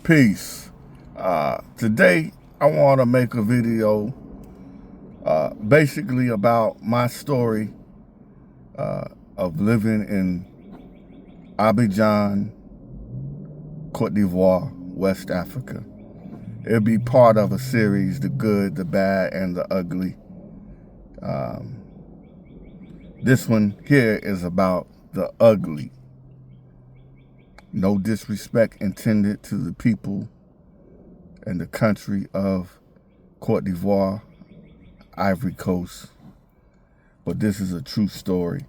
Peace. Today, I want to make a video basically about my story of living in Abidjan, Cote d'Ivoire, West Africa. It'll be part of a series, The Good, the Bad, and the Ugly. This one here is about the ugly. No disrespect intended to the people and the country of Cote d'Ivoire, Ivory Coast, but this is a true story.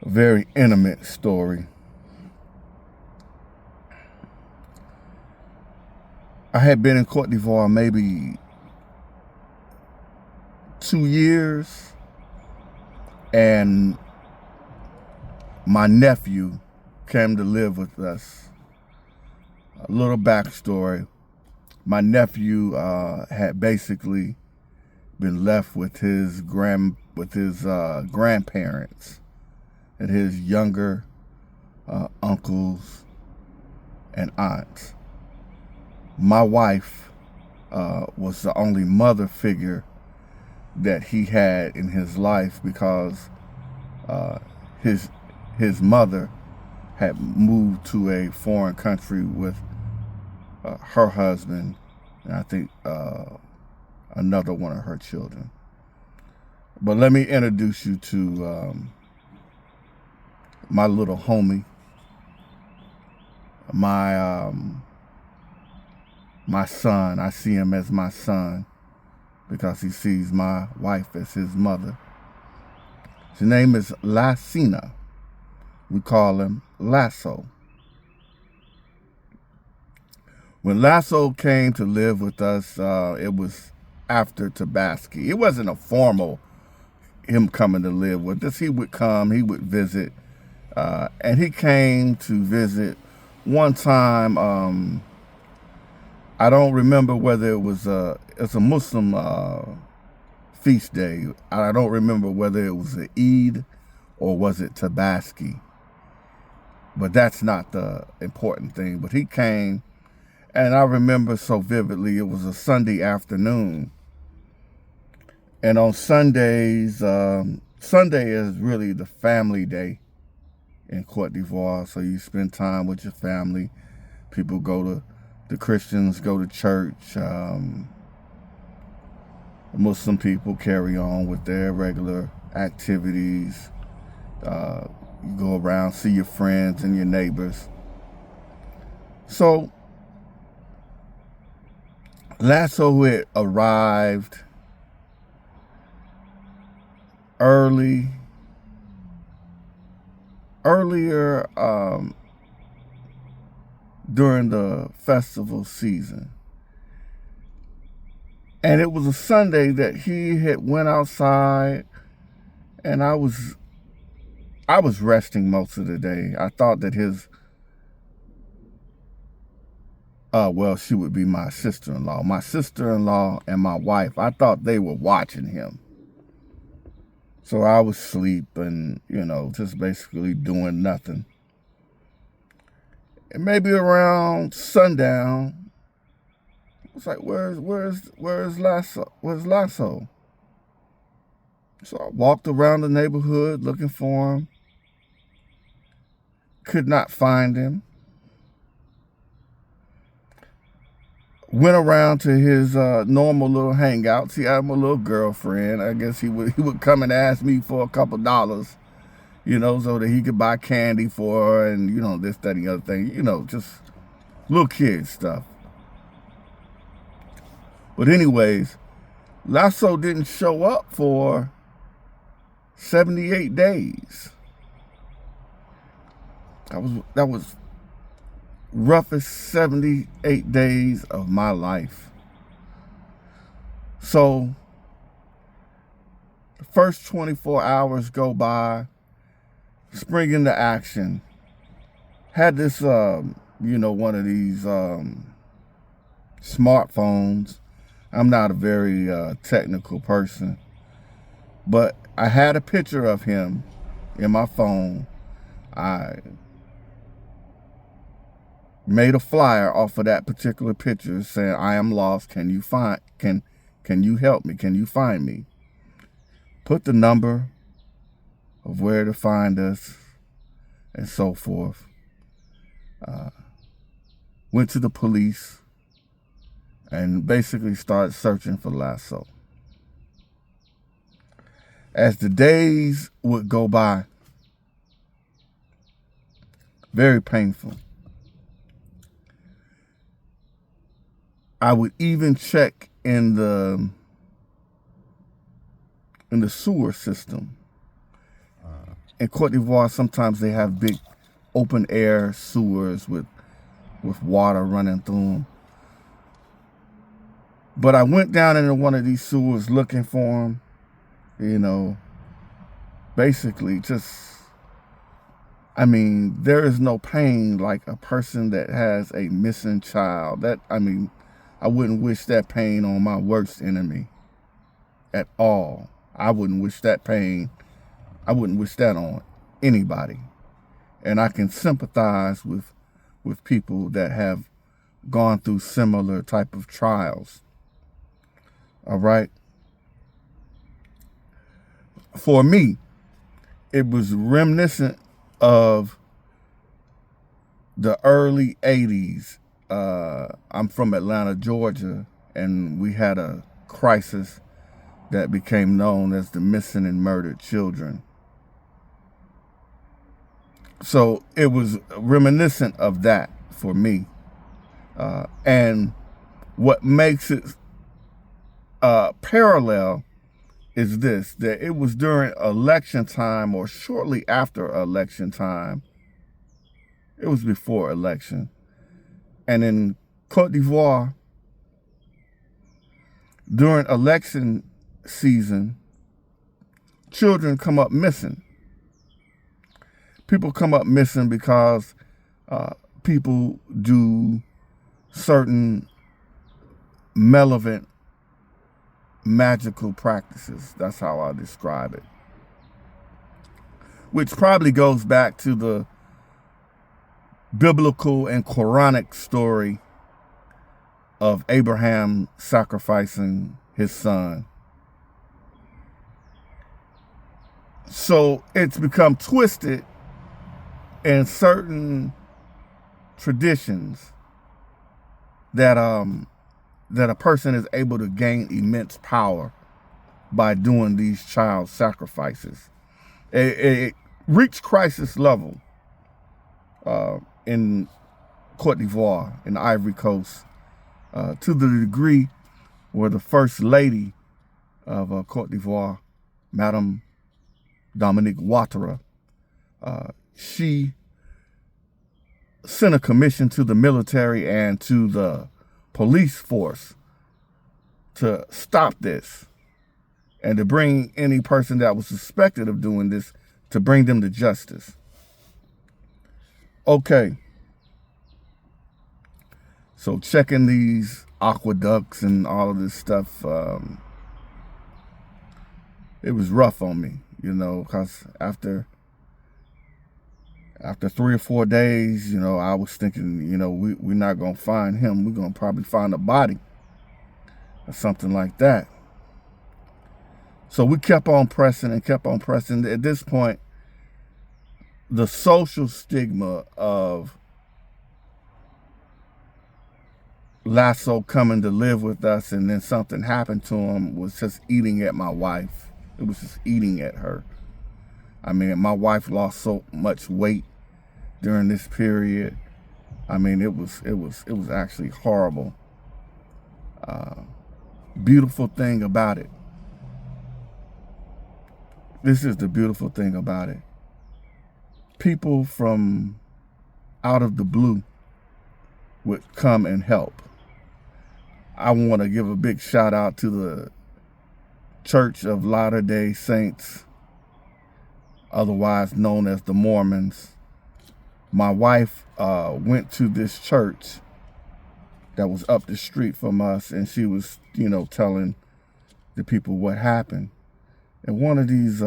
A very intimate story. I had been in Cote d'Ivoire maybe 2 years, and my nephew came to live with us. A little backstory. My nephew had basically been left with his grandparents and his younger uncles and aunts. My wife was the only mother figure that he had in his life because his mother had moved to a foreign country with her husband, and I think another one of her children. But let me introduce you to my little homie, my son. I see him as my son because he sees my wife as his mother. His name is Lassina. We call him Lasso. When Lasso came to live with us, it was after Tabaski. It wasn't a formal him coming to live with us. He would come, he would visit, and he came to visit one time. I don't remember whether it's a Muslim feast day. I don't remember whether it was the Eid or was it Tabaski. But that's not the important thing. But he came, and I remember so vividly, it was a Sunday afternoon. And on Sundays, Sunday is really the family day in Cote d'Ivoire. So you spend time with your family. People the Christians go to church. Muslim people carry on with their regular activities. You go around, see your friends and your neighbors. So Lasso had arrived earlier during the festival season. And it was a Sunday that he had went outside, and I was resting most of the day. I thought that she would be my sister-in-law. My sister-in-law and my wife, I thought they were watching him. So I was asleep and, just basically doing nothing. And maybe around sundown, it's like, where's Lasso? Where's Lasso? So I walked around the neighborhood looking for him. Could not find him. Went around to his normal little hangouts. He had a little girlfriend. I guess he would come and ask me for a couple dollars, so that he could buy candy for her and, this, that, and the other thing. Just little kid stuff. But anyways, Lasso didn't show up for 78 days. That was roughest 78 days of my life. So the first 24 hours go by, spring into action. Had this, one of these smartphones. I'm not a very technical person, but I had a picture of him in my phone. I made a flyer off of that particular picture saying, I am lost. Can you help me? Can you find me? Put the number of where to find us and so forth. Went to the police and basically started searching for Lasso. As the days would go by, very painful. I would even check in the sewer system. In Cote d'Ivoire, sometimes they have big open air sewers with water running through them. But I went down into one of these sewers looking for him, you know, basically there is no pain like a person that has a missing child. I wouldn't wish that pain on my worst enemy at all. I wouldn't wish that on anybody. And I can sympathize with people that have gone through similar type of trials. All right. For me, it was reminiscent of the early 80s. I'm from Atlanta, Georgia, and we had a crisis that became known as the missing and murdered children. So it was reminiscent of that for me. And what makes it parallel is this, that it was during election time or shortly after election time. It was before election. And in Cote d'Ivoire, during election season, children come up missing. People come up missing because people do certain malevolent magical practices. That's how I describe it. Which probably goes back to the biblical and Quranic story of Abraham sacrificing his son. So it's become twisted in certain traditions that a person is able to gain immense power by doing these child sacrifices. It reached crisis level in Cote d'Ivoire, in the Ivory Coast, to the degree where the first lady of Cote d'Ivoire, Madame Dominique Ouattara, she sent a commission to the military and to the police force to stop this and to bring any person that was suspected of doing this, to bring them to justice. Okay. So checking these aqueducts and all of this stuff, it was rough on me, because after 3 or 4 days, I was thinking, we're not going to find him. We're going to probably find a body or something like that. So we kept on pressing and kept on pressing. At this point, the social stigma of Lasso coming to live with us and then something happened to him was just eating at my wife. It was just eating at her. My wife lost so much weight during this period. It was actually horrible. Beautiful thing about it. This is the beautiful thing about it. People from out of the blue would come and help. I want to give a big shout out to the Church of Latter-day Saints, otherwise known as the Mormons. My wife went to this church that was up the street from us, and she was, telling the people what happened. And one of these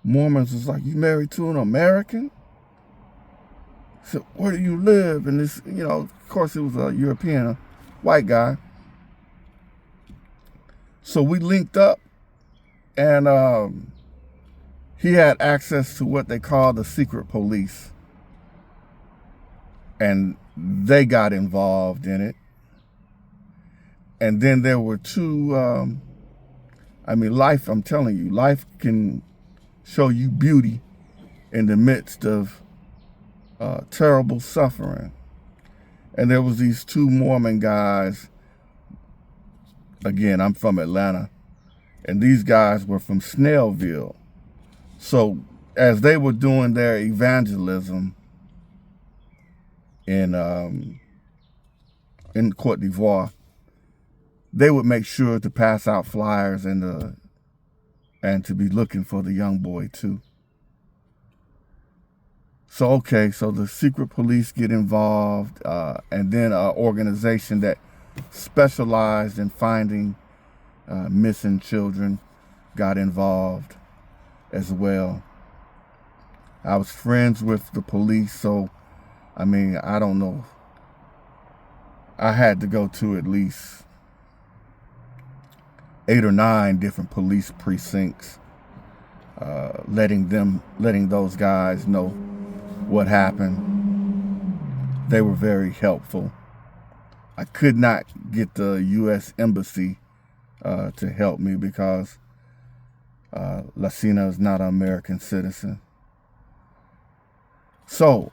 Mormons was like, "You married to an American?" said, where do you live? And this, of course it was a European, a white guy. So we linked up, and he had access to what they call the secret police. And they got involved in it. And then there were two, life, I'm telling you, life can show you beauty in the midst of terrible suffering. And there was these two Mormon guys. Again, I'm from Atlanta, and these guys were from Snellville. So as they were doing their evangelism in Cote d'Ivoire, they would make sure to pass out flyers and to be looking for the young boy too. So, okay, so the secret police get involved, and then an organization that specialized in finding missing children got involved as well. I was friends with the police, so, I don't know. I had to go to at least 8 or 9 different police precincts, letting those guys know what happened. They were very helpful. I could not get the U.S. Embassy to help me because Lacina is not an American citizen. So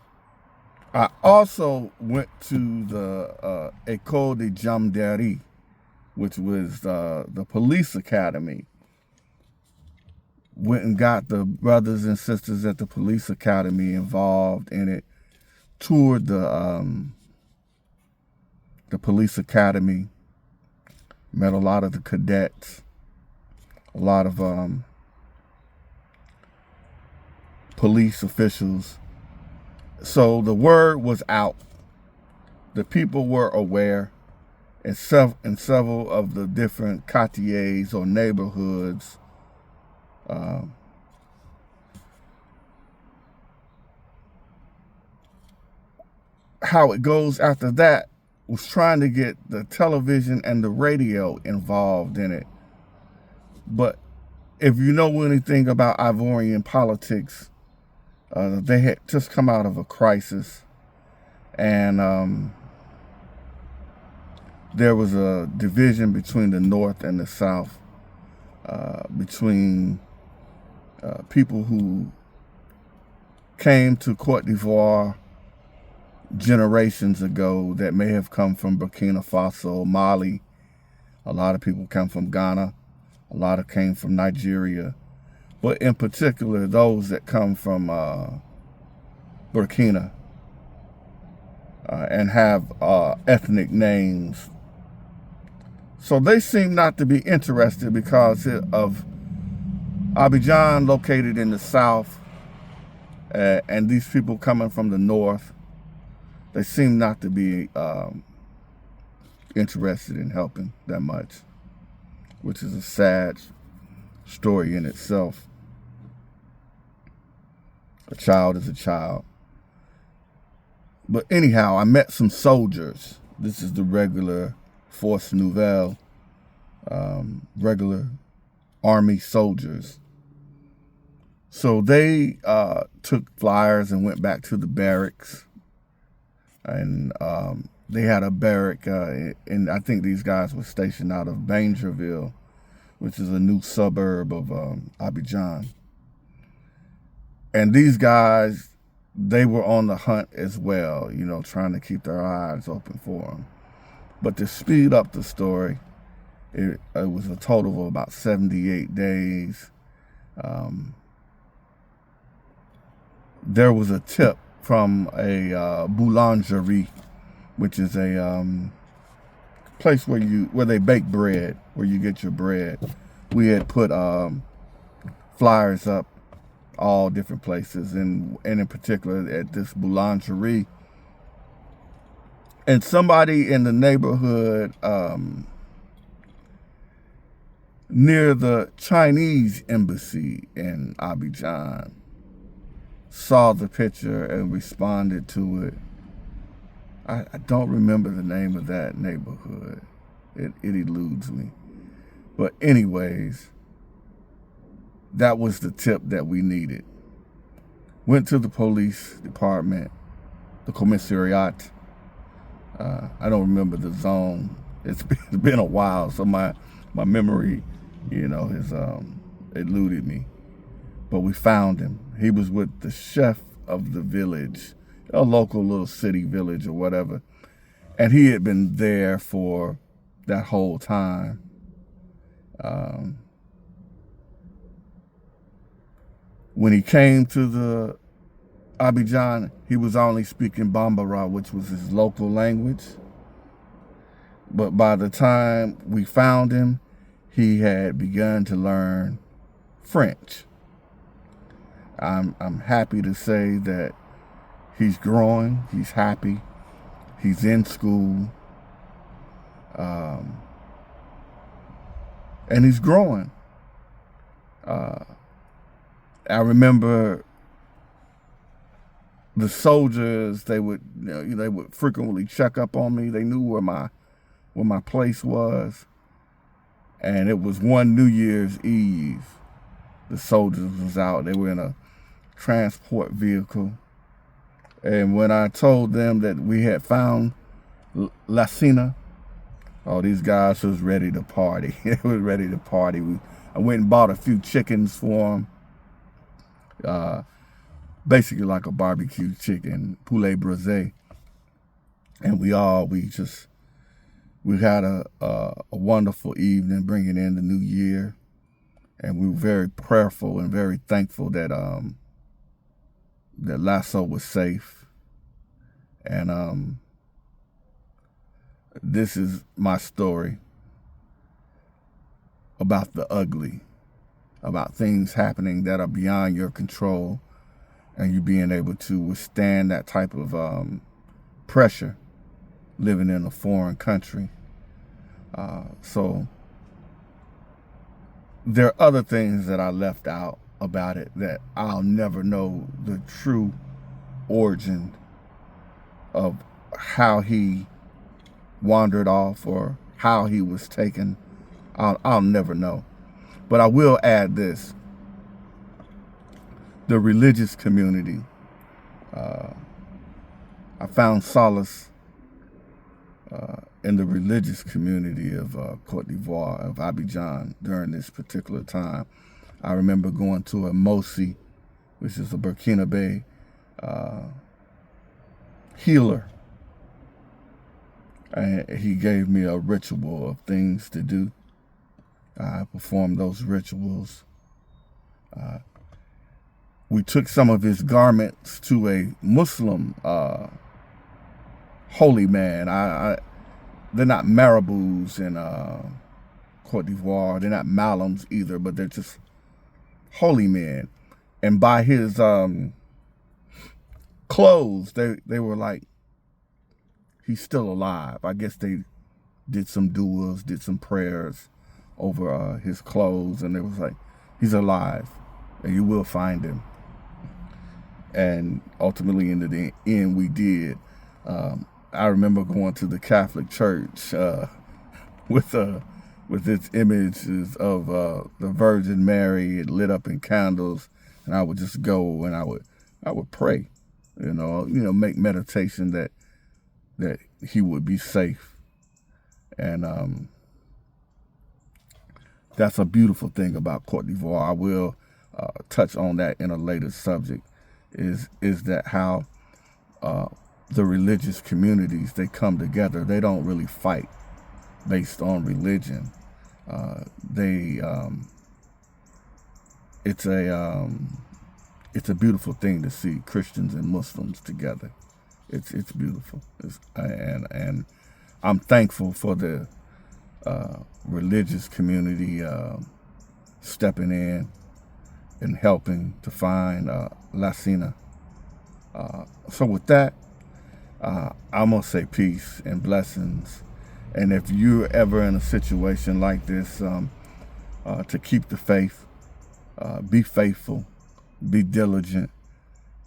I also went to the École de Gendarmerie, which was the police academy. Went and got the brothers and sisters at the police academy involved in it. Toured the police academy. Met a lot of the cadets. A lot of police officials. So the word was out. The people were aware. In several of the different quartiers or neighborhoods, how it goes after that was trying to get the television and the radio involved in it. But if you know anything about Ivorian politics, they had just come out of a crisis, and there was a division between the North and the South, between people who came to Cote d'Ivoire generations ago that may have come from Burkina Faso, Mali. A lot of people come from Ghana. A lot of came from Nigeria. But in particular, those that come from Burkina and have ethnic names. So they seem not to be interested because of Abidjan located in the south, and these people coming from the north. They seem not to be interested in helping that much, which is a sad story in itself. A child is a child. But anyhow, I met some soldiers. This is the regular Force Nouvelle, regular army soldiers. So they took flyers and went back to the barracks. And they had a barrack, and I think these guys were stationed out of Bangerville, which is a new suburb of Abidjan. And these guys, they were on the hunt as well, trying to keep their eyes open for them. But to speed up the story, it was a total of about 78 days. There was a tip from a boulangerie, which is a place where they bake bread, where you get your bread. We had put flyers up all different places, and in particular at this boulangerie. And somebody in the neighborhood near the Chinese embassy in Abidjan saw the picture and responded to it. I don't remember the name of that neighborhood. It eludes me. But anyways, that was the tip that we needed. Went to the police department, the commissariat. I don't remember the zone. It's been a while, so my memory, has eluded me. But we found him. He was with the chef of the village, a local little city village or whatever. And he had been there for that whole time. When he came to the Abidjan, he was only speaking Bambara, which was his local language. But by the time we found him, he had begun to learn French. I'm happy to say that he's growing, he's happy, he's in school, and he's growing. I remember the soldiers, they would frequently check up on me. They knew where my place was. And it was one New Year's Eve. The soldiers was out. They were in a transport vehicle. And when I told them that we had found Lassina, these guys was ready to party. They was ready to party. I went and bought a few chickens for them. Basically like a barbecue chicken, poulet braisé. And we had a wonderful evening bringing in the new year. And we were very prayerful and very thankful that that Lasso was safe. And this is my story about the ugly, about things happening that are beyond your control, and you being able to withstand that type of pressure living in a foreign country. So there are other things that I left out about it that I'll never know the true origin of how he wandered off or how he was taken. I'll never know. But I will add this. The religious community. I found solace in the religious community of Cote d'Ivoire, of Abidjan, during this particular time. I remember going to a Mosi, which is a Burkinabe healer. And he gave me a ritual of things to do. I performed those rituals. We took some of his garments to a Muslim holy man. They're not marabouts in Cote d'Ivoire. They're not malams either, but they're just holy men. And by his clothes, they were like, he's still alive. I guess they did some duas, did some prayers over his clothes, and it was like, he's alive, and you will find him. And ultimately, in the end, we did. I remember going to the Catholic Church with its images of the Virgin Mary lit up in candles, and I would just go and I would pray, make meditation that he would be safe. And that's a beautiful thing about Cote d'Ivoire. I will touch on that in a later subject. Is that how the religious communities, they come together. They don't really fight based on religion. It's a beautiful thing to see Christians and Muslims together. It's beautiful. And I'm thankful for the religious community stepping in and helping to find Lassina. So with that, I'm going to say peace and blessings. And if you're ever in a situation like this, to keep the faith, be faithful, be diligent,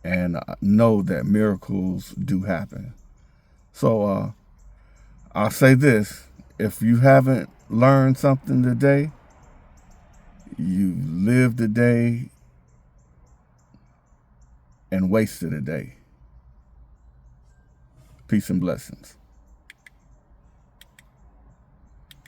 and know that miracles do happen. So I'll say this: if you haven't learned something today, you lived a day and wasted a day. Peace and blessings.